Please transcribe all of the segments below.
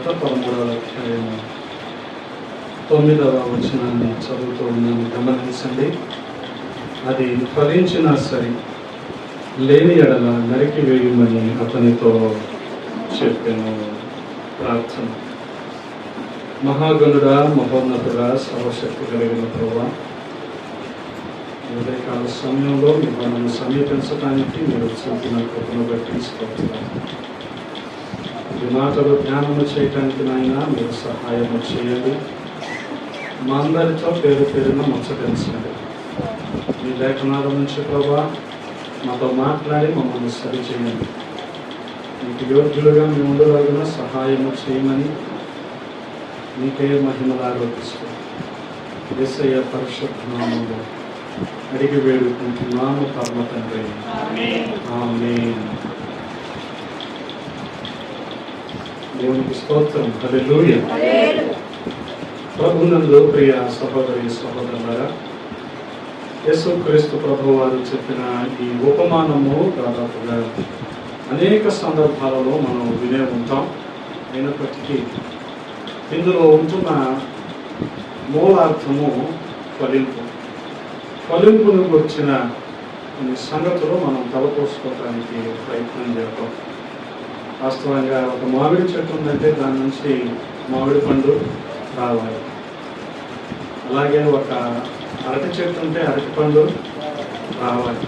13వ అధ్యాయము 9వ వచనాన్ని చదువుతూ ఉన్నాను, గమనించండి. అది ఫలించినా సరే లేని ఎడల నరికి వేయమని అతనితో చెప్పాను. ప్రార్థన. మహాగణుడా, మహోన్నతుడా, సర్వశక్తి కలిగిన ప్రభువా, ఉదయకాల సమయంలో మిమ్మల్ని సమీపించడానికి మీరు చూపిన కృపను బట్టి స్తోత్రాలు. ఈ మాటలు ధ్యానము చేయటానికి నాయన మీరు సహాయము చేయండి. మా అందరితో పేరు పేరున ముచ్చటించండి. మీ లేఖనాల నుంచి ప్రభా మాతో మాట్లాడి మమ్మల్ని సరిచేయండి. మీకు యోగ్యులుగా మేము ఉండలాగిన సహాయము చేయమని మీకే మహిమలు ఆరోపిస్తూ యేసయ్య పరిశుద్ధ నామములో అడిగి వేడుకుంటున్నాము పరమ తండ్రి, ఆమేన్. దేవునికి స్తోత్రం. హల్లెలూయా. ప్రభునందు ప్రియ సహోదరి సహోదరులారా, యేసుక్రీస్తు ప్రభు వారు చెప్పిన ఈ ఉపమానము దాదాపుగా అనేక సందర్భాలలో మనం వినే ఉంటాం. అయినప్పటికీ ఇందులో ఉంటున్న మూలార్థము ఫలింపు. ఫలింపును గురించిన కొన్ని సంగతులు మనం తలపోసుకోవడానికి ప్రయత్నం చేద్దాం. వాస్తవంగా ఒక మామిడి చెట్టు ఉందంటే దాని నుంచి మామిడి పండు రావాలి. అలాగే ఒక అరటి చెట్టు ఉంటే అరటి పండు రావాలి.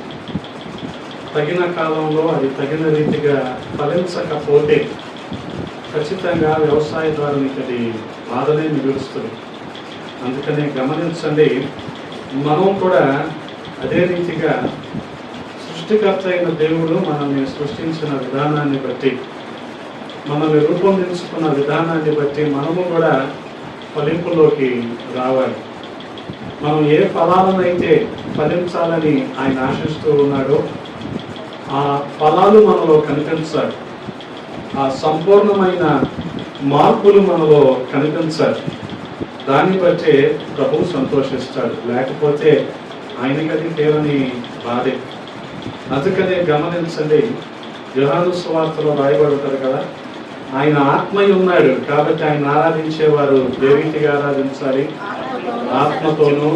తగిన కాలంలో అది తగిన రీతిగా ఫలించకపోతే ఖచ్చితంగా వ్యవసాయదారునికి అది బాధనే మిగులుస్తుంది. అందుకనే గమనించండి, మనం కూడా అదే రీతిగా సృష్టికర్త అయిన దేవుడు మనల్ని సృష్టించిన విధానాన్ని బట్టి, మనల్ని రూపొందించుకున్న విధానాన్ని బట్టి మనము కూడా ఫలింపులోకి రావాలి. మనం ఏ ఫలాలనైతే ఫలించాలని ఆయన ఆశిస్తూ ఉన్నాడో ఆ ఫలాలు మనలో కనిపించాలి. ఆ సంపూర్ణమైన మార్పులు మనలో కనిపించాలి. దాన్ని బట్టే ప్రభువు సంతోషిస్తాడు. లేకపోతే ఆయనకి అది తీరని బాధే. అందుకనే గమనించండి, యోహాను సువార్తలో రాయబడి ఉంటారు కదా, ఆయన ఆత్మయ్య ఉన్నాడు కాబట్టి ఆయన ఆరాధించేవారు ఏ రీతిగా ఆరాధించాలి? ఆత్మతోనూ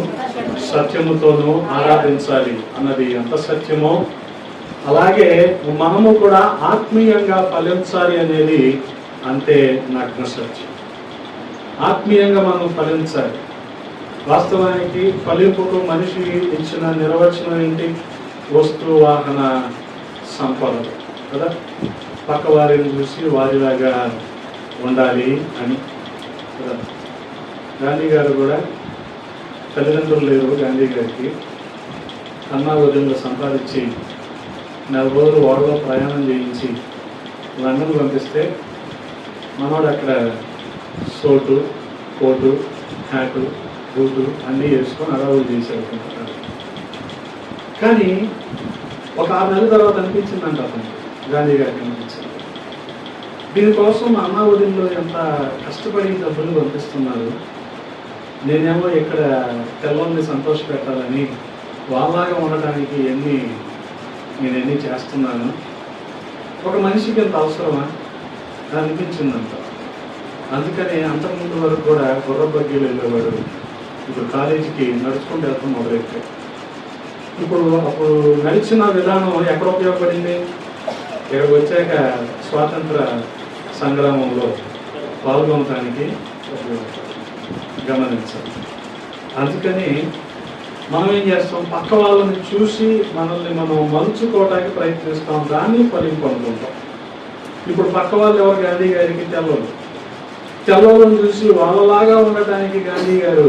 సత్యముతోనూ ఆరాధించాలి అన్నది ఎంత సత్యమో అలాగే మనము కూడా ఆత్మీయంగా ఫలించాలి అనేది అంతే నగ్న సత్యం. ఆత్మీయంగా మనం ఫలించాలి. వాస్తవానికి ఫలింపుకు మనిషి ఇచ్చిన నిర్వచనం ఏంటి? వస్తు వాహన సంపద కదా. పక్క వారిని చూసి వారిలాగా ఉండాలి అని కదా. గాంధీ గారు కూడా తల్లిదండ్రులు లేరు గాంధీ గారికి. అన్నా వదిలిలో సంపాదించి 4 రోజులు ఓడలో ప్రయాణం చేయించి లండన్ పంపిస్తే మనోడు అక్కడ సోటు, కోటు, హ్యాటు, బూటు అన్నీ వేసుకొని అడవులు చేసేడుకుంటున్నాడు. కానీ ఒక 6 నెలల తర్వాత అనిపించిందంట అతను, గాంధీ గారికి అనిపించింది, దీనికోసం అన్నా వదిలిలో ఎంత కష్టపడి డబ్బులు పంపిస్తున్నారు, నేనేమో ఇక్కడ తెల్లని సంతోష పెట్టాలని వాళ్ళలాగా ఉండటానికి నేను ఎన్ని చేస్తున్నాను, ఒక మనిషికి ఎంత అవసరమా అనిపించిందంట. అందుకని అంతకుముందు వరకు కూడా గుర్ర బగ్గీలు వెళ్ళేవాడు, ఇప్పుడు కాలేజీకి నడుచుకుంటూ వెళ్తాం మొదలెట్టాడు. అప్పుడు నడిచిన విధానం ఎక్కడ ఉపయోగపడింది? ఇక్కడికి వచ్చాక స్వాతంత్ర సంగ్రామంలో పాల్గొనడానికి గమనించాలి. అందుకని మనం ఏం చేస్తాం? పక్క వాళ్ళని చూసి మనల్ని మనం మలుచుకోవడానికి ప్రయత్నిస్తాం, దాన్ని ఫలింపు అనుకుంటాం. ఇప్పుడు పక్క వాళ్ళు ఎవరు? గాంధీ గారికి తెల్లలను చూసి వాళ్ళలాగా ఉండటానికి గాంధీ గారు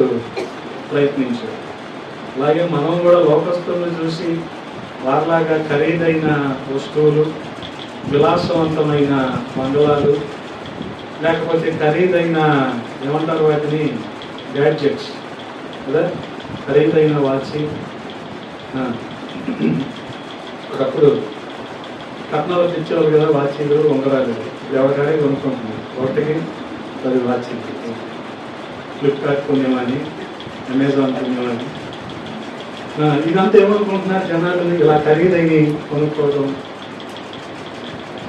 ప్రయత్నించారు. అలాగే మనం కూడా లోకస్తులను చూసి వారిలాగా ఖరీదైన వస్తువులు, విలాసవంతమైన బంగళాలు, లేకపోతే ఖరీదైన ఏమంటారు వాటిని, గ్యాడ్జెట్స్ కదా, ఖరీదైన వాచి. ఒకప్పుడు కట్నాలు తెచ్చేవాళ్ళు కదా వాచీలు, ఉంగరాలు, ఎవరికాడే కొనుక్కుంటున్నారు. ఒకటికి 10 వాచీలు. Flipkart కొనేవాని, Amazon కొనేవాని. ఇదంతా ఏమనుకుంటున్నారు జనాలు? ఇలా ఖరీదైన కొనుక్కోవడం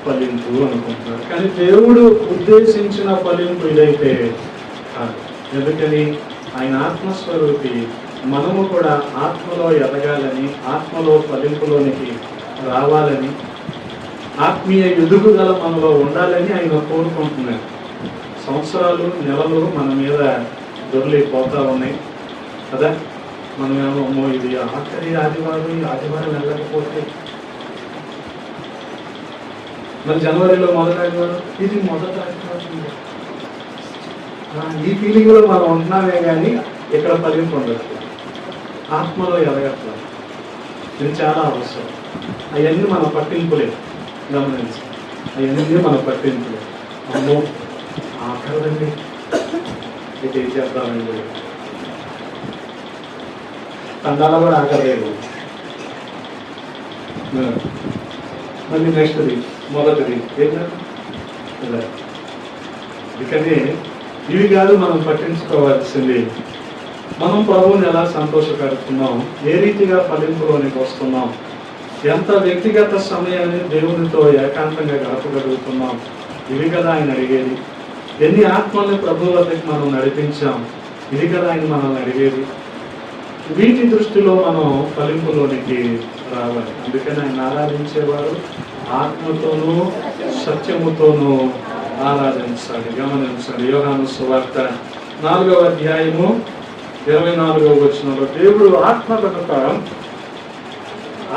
ఫలింపు అనుకుంటున్నారు. కానీ దేవుడు ఉద్దేశించిన ఫలింపు ఇదైతే కాదు. ఎందుకని ఆయన ఆత్మస్వరూపి. మనము కూడా ఆత్మలో ఎదగాలని, ఆత్మలో ఫలింపులోనికి రావాలని, ఆత్మీయ ఎదుగుదల మనలో ఉండాలని ఆయన కోరుకుంటున్నాడు. సంవత్సరాలు, నెలలు మన మీద దొర్లిపోతా ఉన్నాయి కదా. మనమేమో ఇది ఆఖరి ఆదివారం, ఈ ఆదివారం వెళ్ళకపోతే, మరి జనవరిలో మొదటి ఆదివారం, ఇది మొదటి ఆదివారం. ఈ ఫీలింగ్ లో మనం ఉంటున్నామే కానీ ఇక్కడ ఫలింపు ఉండదు, ఆత్మలో ఎదగట్లేదు. ఇది చాలా అవసరం. అవన్నీ మన పట్టింపులే, గమనించి అవన్నీ మన పట్టింపులే. అమ్మో ఆఖరండి, ఇది ఏం చేద్దామండి, తండాల కూడా ఆఖలేదు. మళ్ళీ నెక్స్ట్ది, మొదటిది ఏంటంటే అందుకని ఇవి కాదు మనం పట్టించుకోవాల్సింది. మనం ప్రభువుని ఎలా సంతోషపెడుతున్నాం, ఏ రీతిగా ఫలింపులోనికి వస్తున్నాం, ఎంత వ్యక్తిగత సమయాన్ని దేవునితో ఏకాంతంగా గడపగలుగుతున్నాం, ఇవి కదా ఆయన అడిగేది. ఎన్ని ఆత్మల్ని ప్రభు వద్దకు మనం నడిపించాం, ఇది కదా ఆయన మనల్ని అడిగేది. వీటి దృష్టిలో మనం ఫలింపులోనికి రావాలి. అందుకని ఆయన ఆరాధించేవారు ఆత్మతోనూ సత్యముతోనూ ఆరాధించాలి. గమనించాలి. యోహాను సువార్త 4వ అధ్యాయము 24వ వచనంలో దేవుడు ఆత్మ కనుక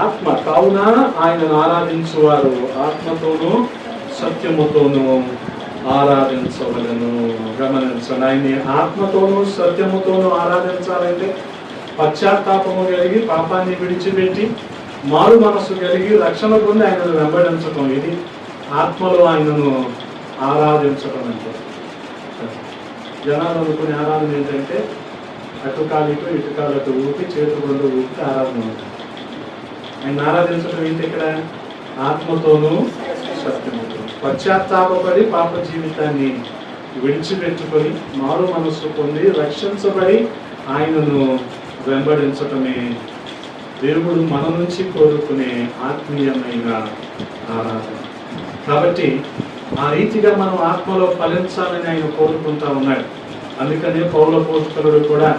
ఆత్మ కావున ఆయనను ఆరాధించువారు ఆత్మతోనూ సత్యముతోనూ ఆరాధించవలను. గమనించండి. ఆయన్ని ఆత్మతోనూ సత్యముతోనూ ఆరాధించాలంటే పశ్చాత్తాపము కలిగి, పాపాన్ని విడిచిపెట్టి, మారు మనస్సు కలిగి, రక్షణ పొంది ఆయనను వెంబడించటం. ఇది ఆత్మలో ఆయనను ఆరాధించటం అంటే. జనాలు అనుకునే ఆరాధన ఏంటంటే అటు కాలితో ఇటు కాళ్ళతో ఊపి, చేతు రెండు ఊపి ఆరాధన ఉంటుంది. ఆయన ఆరాధించడం ఏంటి? ఇక్కడ ఆత్మతోనూ సత్యముతో పశ్చాత్తాపడి, పాప జీవితాన్ని విడిచిపెట్టుకొని, మారు మనస్సు పొంది, రక్షించబడి ఆయనను వెంబడించటమే దేవుడు మన నుంచి కోరుకునే ఆత్మీయమైన ఆరాధన. కాబట్టి ఆ రీతిగా మనం ఆత్మలో ఫలించాలని ఆయన కోరుకుంటా ఉన్నాడు. అందుకనే పౌల అపోస్తలుడు కూడా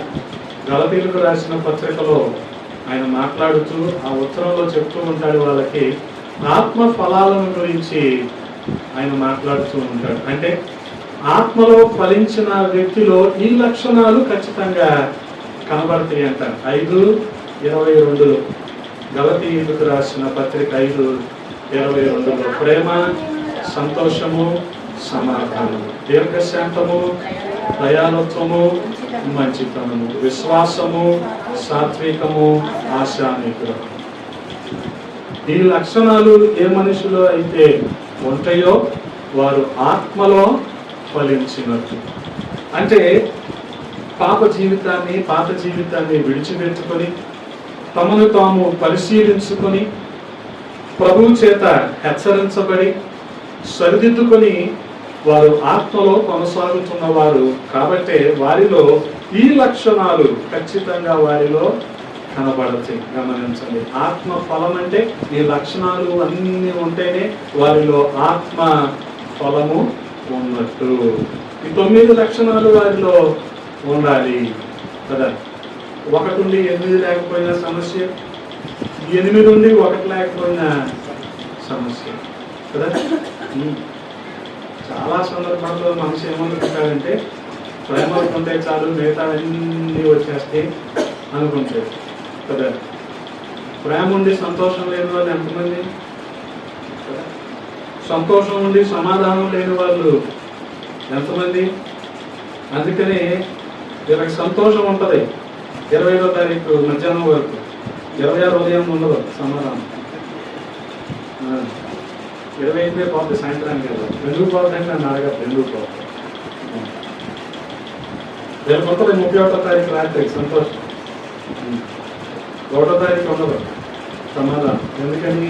గలతీయులకు రాసిన పత్రికలో ఆయన మాట్లాడుతూ ఆ ఉత్తరంలో చెప్తూ ఉంటాడు వాళ్ళకి, ఆత్మ ఫలాలను గురించి ఆయన మాట్లాడుతూ ఉంటాడు. అంటే ఆత్మలో ఫలించిన వ్యక్తిలో ఈ లక్షణాలు ఖచ్చితంగా కనబడతాయి అంటారు. 5:22 గలతీయులకు రాసిన పత్రిక 5:22 ప్రేమ, సంతోషము, సమాధానము, దీర్ఘశాంతము, దయాలత్వము, మంచితనము, విశ్వాసము, సాత్వికము, ఆశానిగ్రహం. ఈ లక్షణాలు ఏ మనిషిలో అయితే ఉంటాయో వారు ఆత్మలో ఫలించినట్టు. అంటే పాత జీవితాన్ని విడిచిపెట్టుకొని, తమను తాము పరిశీలించుకొని, ప్రభువు చేత హెచ్చరించబడి, సరిదిద్దుకొని వారు ఆత్మలో కొనసాగుతున్నవారు కాబట్టే వారిలో ఈ లక్షణాలు ఖచ్చితంగా వారిలో కనబడతాయి. గమనించండి. ఆత్మ ఫలం అంటే ఈ లక్షణాలు అన్నీ ఉంటేనే వారిలో ఆత్మ ఫలము ఉన్నట్టు. ఈ 9 లక్షణాలు వారిలో ఉండాలి కదా. 1 నుండి 8 లేకపోయినా సమస్య, 8 నుండి 1 లేకపోయినా సమస్య కదా. చాలా సందర్భాల్లో మనిషి ఏమనుకుంటాడంటే ప్రేమ ఉంటే చాలు, మిగతా అన్నీ వచ్చేస్తే అనుకుంటాడు కదా. ప్రేమ ఉండి సంతోషం లేని వాళ్ళు ఎంతమంది? సంతోషం ఉండి సమాధానం లేని వాళ్ళు ఎంతమంది? అందుకని వీళ్ళకి సంతోషం ఉంటుంది 25వ తారీఖు మధ్యాహ్నం వరకు, 26 ఉదయం ఉండదు సమాధానం. 25 పోతుంది సాయంత్రానికి కదా. ఎందుకు పోతుందంటే నన్ను అడగదు, ఎందుకు పోతుంది. రేపు ఉంటుంది 31వ తారీఖు రాత్రికి సంతోషం, 1వ తారీఖు ఉండదు సమాధానం. ఎందుకని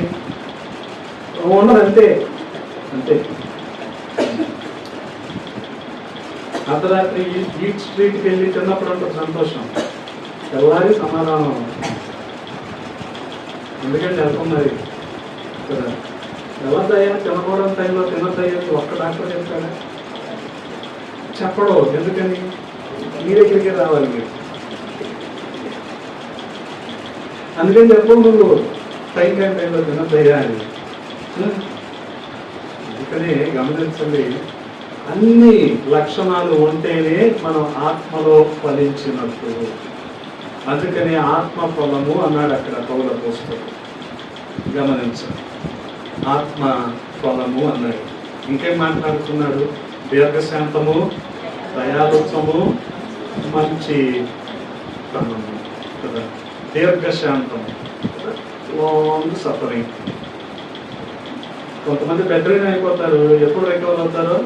ఉండదు, అంతే అంతే. అర్ధరాత్రి ఈట్ స్ట్రీట్కి వెళ్ళి తిన్నప్పుడు ఉంటుంది సంతోషం, తెల్లారి సమాధానం. ఎందుకంటే వెళ్తున్నది కదా. ఎవరిదయ్యా తినకూడని టైంలో తినద్దయ్యా ఒక్క డాక్టర్ చెప్తాడా? చెప్పడు. ఎందుకని? మీ దగ్గరికి రావాలి మీరు. అందుకని చెప్పు నువ్వు టైంలో తినద్దయ్యా అని. అందుకనే గమనించండి, అన్ని లక్షణాలు ఉంటేనే మనం ఆత్మలో ఫలించినట్టు. అందుకని ఆత్మ ఫలము అన్నాడు అక్కడ పౌల పుస్తకం. గమనించండి, ఆత్మ ఫలము అన్నాడు. ఇంకేం మాట్లాడుతున్నాడు? దీర్ఘశాంతము, దయాలుత్వము, మంచి తనము కదా. దీర్ఘశాంతము, లాంగ్ సఫరింగ్. కొంతమంది బెటరింగ్ అయిపోతారు, ఎప్పుడు రికవర్ అవుతారో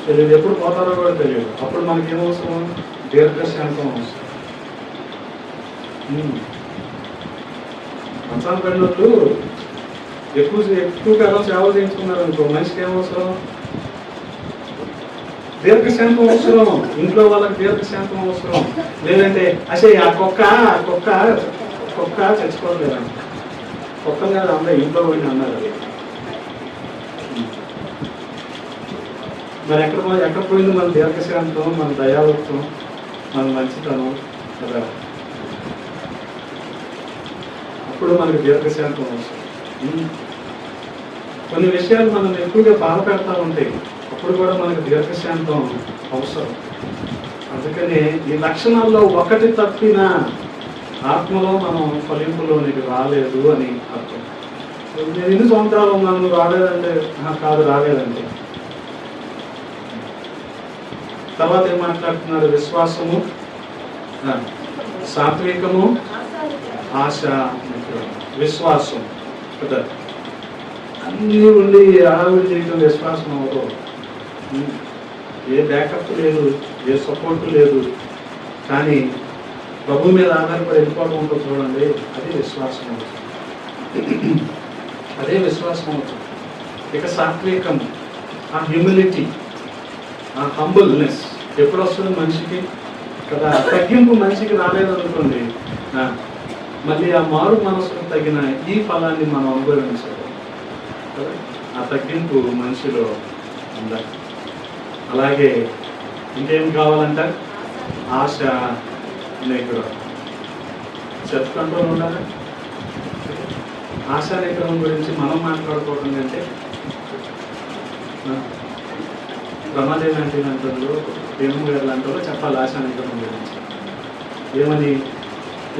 తెలియదు, ఎప్పుడు పోతారో కూడా తెలియదు. అప్పుడు మనకి ఏమవసరం? దీర్ఘశాంతం అవసరం. మంచాన్ని పడినట్లు ఎక్కువ కాలం సేవ చేయించుకున్నారు అనుకో, మనిషికి ఏమవసరం? దీర్ఘశాంతం అవసరం. ఇంట్లో వాళ్ళకి దీర్ఘశాంతం అవసరం. లేదంటే అసలు ఆ కుక్క చచ్చిపోలేదా? కుక్క కాదు, అందరూ ఇంట్లో పోయిన అన్నారు. మరి ఎక్కడ పోయింది మన దీర్ఘశాంతం, మన దయాలత్వం, మన మంచితనం కదా? అప్పుడు మనకి దీర్ఘశాంతం అవసరం. కొన్ని విషయాలు మనం ఎక్కువగా బాధ పెడతా ఉంటాయి, అప్పుడు కూడా మనకు దీర్ఘశాంతం అవసరం. అందుకని ఈ లక్షణాల్లో ఒకటి తప్పిన ఆత్మలో మనం ఫలింపులోనికి రాలేదు అని అర్థం. నేను ఎన్ని సంవత్సరాలు ఉన్నాను రాలేదంటే కాదు, రాలేదంటే. తర్వాత ఏం మాట్లాడుతున్నారు? విశ్వాసము, సాత్వికము, ఆశ. విశ్వాసం కదా, అన్నీ ఉండి అడావిడి చేయడం విశ్వాసం అవ్వదు. ఏ బ్యాకప్ లేదు, ఏ సపోర్ట్ లేదు, కానీ ప్రభు మీద ఆధారపడి వెళ్ళిపోవడం ఉంటుంది చూడండి, అది విశ్వాసం అవుతుంది. అదే విశ్వాసం అవుతుంది. ఇక సాత్వికం, ఆ హ్యూమిలిటీ, ఆ హంబుల్నెస్ ఎప్పుడు వస్తుంది మనిషికి కదా? తగ్గింపు మనిషికి రాలేదనుకోండి, మళ్ళీ ఆ మారు మనసుకు తగిన ఈ ఫలాన్ని మనం అనుభవించాలి కదా. ఆ తగ్గింపు మనిషిలో ఉండాలి. అలాగే ఇంకేం కావాలంట? ఆశ, నిగ్రహం, సెల్ఫ్ కంట్రోల్ ఉండాలి. ఆశా నిగ్రహం గురించి మనం మాట్లాడుకోవడం కంటే ప్రమాదే లాంటి అంటారు, భీమం గారు లాంటి వాళ్ళు చెప్పాలి ఆశా నిగ్రహం గురించి. ఏమని?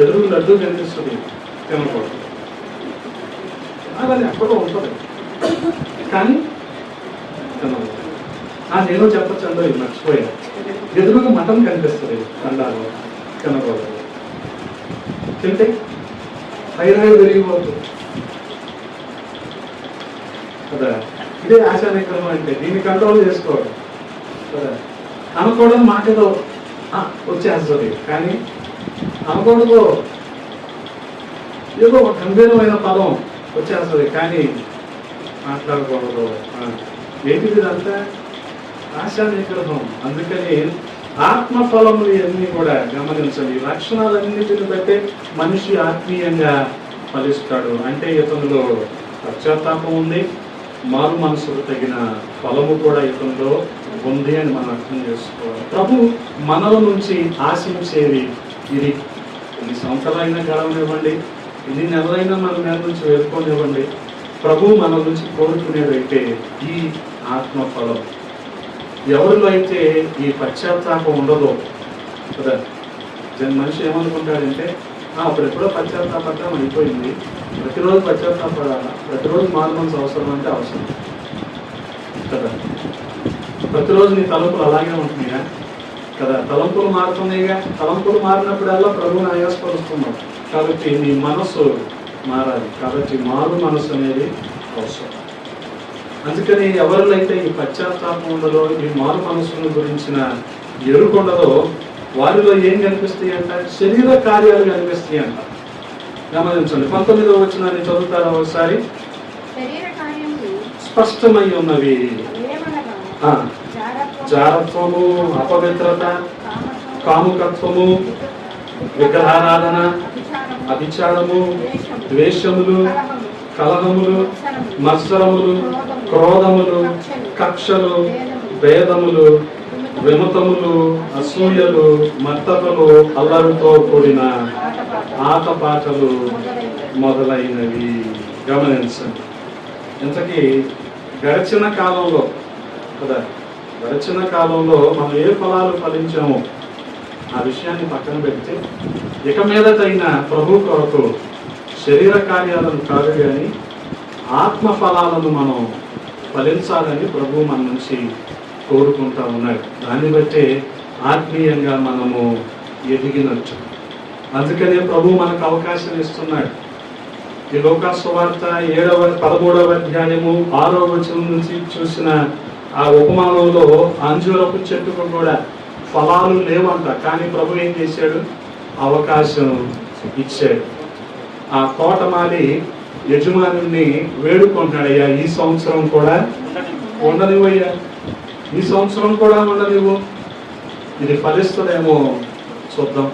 ఎదురు లడ్డు కనిపిస్తుంది, తినకూడదు. అది ఎక్కడో ఉంటుంది, కానీ తినకూడదు. నేను చెప్పచ్చు అందరూ ఇది మర్చిపోయాను. ఎదురుగా మటన్ కనిపిస్తుంది, కండాలు, తినకూడదు. తింటే థైరాయిడ్ పెరిగిపోతుంది కదా. ఇదే ఆశా నిగ్రహం అంటే, దీన్ని కంట్రోల్ చేసుకోవడం కదా. అనుకోవడం మాటలో వచ్చేస్తుంది, కానీ అనుకోవడంలో ఏదో ఒక గంభీరమైన పదం వచ్చేస్తుంది, కానీ మాట్లాడకూడదు. ఏంటిది ఇదంతా? ఆశా నిగ్రహం. అందుకని ఆత్మఫలములు ఇవన్నీ కూడా గమనించండి. లక్షణాలన్నిటిని బట్టే మనిషి ఆత్మీయంగా ఫలిస్తాడు. అంటే ఇతనిలో పశ్చాత్తాపం ఉంది, మారు మనసుకు తగిన ఫలము కూడా ఇతనిలో ఉంది అని మనం అర్థం చేసుకోవాలి. ప్రభు మనల నుంచి ఆశించేది ఇది. ఎన్ని సంవత్సరాలైనా గడవనివ్వండి, ఎన్ని నెలలైనా మన మీద నుంచి వెళ్ళుకోనివ్వండి, ప్రభు మన నుంచి కోరుకునేదైతే ఈ ఆత్మఫలం. ఎవరిలో అయితే ఈ పశ్చాత్తాపం ఉండదో కదా, మనిషి ఏమనుకుంటాడంటే అప్పుడెప్పుడో పశ్చాత్తాపడటం అయిపోయింది, ప్రతిరోజు పశ్చాత్తాపడాలా, ప్రతిరోజు మారమన్స్ అవసరం అంటే అవసరం కదా. ప్రతిరోజు నీ తలంపులు అలాగే ఉంటున్నాయా కదా? తలంపులు మారుతున్నాయిగా. తలంపులు మారినప్పుడల్లా ప్రభువుని ఆయాసపరుస్తున్నాం. కాబట్టి నీ మనస్సు మారాలి. కాబట్టి మారు మనస్సు అనేది అవసరం. అందుకని ఎవరిలో అయితే ఈ పశ్చాత్తాపం ఉండదో, ఈ మారు మనస్సుల గురించిన ఎరుకుండదో, వారిలో ఏం కనిపిస్తాయి అంట? శరీర కార్యాలు కనిపిస్తాయి అంట. గమనించండి, 19వ వచనాన్ని చదువుతారా ఒకసారి? స్పష్టమై ఉన్నవి జారత్వము, అపవిత్రత, కాముకత్వము, విగ్రహారాధన, అభిచారము, ద్వేషములు, కలహములు, మత్సరములు, క్రోధములు, కక్షలు, భేదములు, విమతములు, అసూయలు, మత్తతలు, అల్లరితో కూడిన ఆటపాటలు మొదలైనవి. గమనించండి. ఇంతకీ గడిచిన కాలంలో కదా, గడిచిన కాలంలో మనం ఏ ఫలాలు ఫలించామో ఆ విషయాన్ని పక్కన పెడితే, ఇక మీదటైన ప్రభు కొరకు శరీర కార్యాలను కాదు కానీ ఆత్మ ఫలాలను మనం ఫలించాలని ప్రభు మన నుంచి కోరుకుంటా ఉన్నాడు. దాన్ని బట్టే ఆత్మీయంగా మనము ఎదిగినట్టు. అందుకనే ప్రభు మనకు అవకాశం ఇస్తున్నాడు. ఈ లోకాసు సువార్త 13వ అధ్యాయము 6వ వచనం నుంచి చూసిన ఆ ఉపమానంలో అంజూరపు చెట్టుకు కూడా ఫలాలు లేవంట, కానీ ప్రభు ఏం చేశాడు? అవకాశం ఇచ్చాడు. ఆ తోటమాలి యజమానుని వేడుకుంటున్నాడు, అయ్యా ఈ సంవత్సరం కూడా ఉండనివయ్యా, ఈ సంవత్సరం కూడా ఉండనివ్వు, ఇది ఫలిస్తుందేమో చూద్దాం.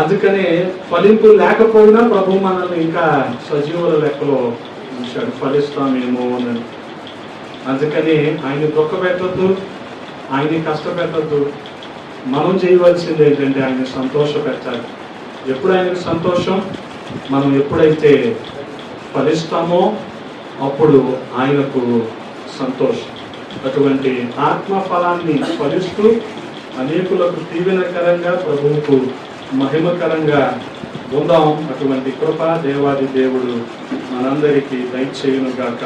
అందుకనే ఫలింపు లేకపోయినా ప్రభు మనల్ని ఇంకా సజీవుల లెక్కలో ఉంచాడు, ఫలిస్తామేమో అని. అందుకని ఆయన దుఃఖపెట్టద్దు, ఆయన్ని కష్టపెట్టద్దు. మనం చేయవలసింది ఏంటంటే ఆయన సంతోష పెట్టాలి. ఎప్పుడు ఆయనకు సంతోషం? మనం ఎప్పుడైతే ఫలిస్తామో అప్పుడు ఆయనకు సంతోషం. అటువంటి ఆత్మ ఫలాన్ని ఫలిస్తూ అనేకులకు దీవెనకరంగా, ప్రభువుకు మహిమకరంగా ఉందాం. అటువంటి కృప దేవాది దేవుడు మనందరికీ దయచేయును గాక.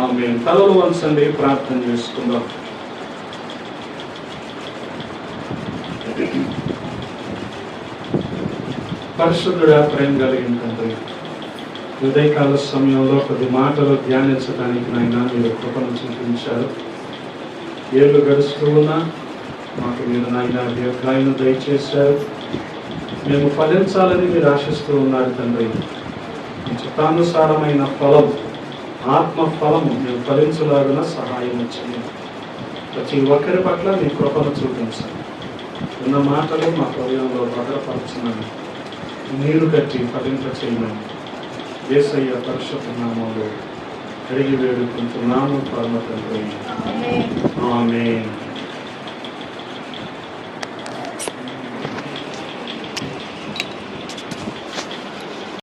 ఆమేన్. తలలు వంచండి, ప్రార్థన చేసుకుందాం. పరిశుద్ధుడా, ప్రేమ కలిగిన తండ్రి, ఉదయకాల సమయంలో కొద్ది మాటలు ధ్యానించడానికి నాయన మీరు కృపను చూపించారు. ఏళ్ళు గడుస్తూ ఉన్నా మాకు మీరు నాయన దీర్ఘాయును దయచేశారు. మేము ఫలించాలని మీరు ఆశిస్తూ ఉన్నారు తండ్రి. మీ చిత్తానుసారమైన ఫలం, ఆత్మ ఫలము మేము ఫలించలాగిన సహాయం వచ్చింది. ప్రతి ఒక్కరి పట్ల మీ కృపను చూపించాలి. ఉన్న మాటలు మా హృదయంలో భద్రపరచునని, నీరు కట్టి ఫలింప చేయమని యేసయ్య పరిశుద్ధ నామములో అడిగి వేడుకుంటున్నాము పరమ తండ్రి. ఆమేన్.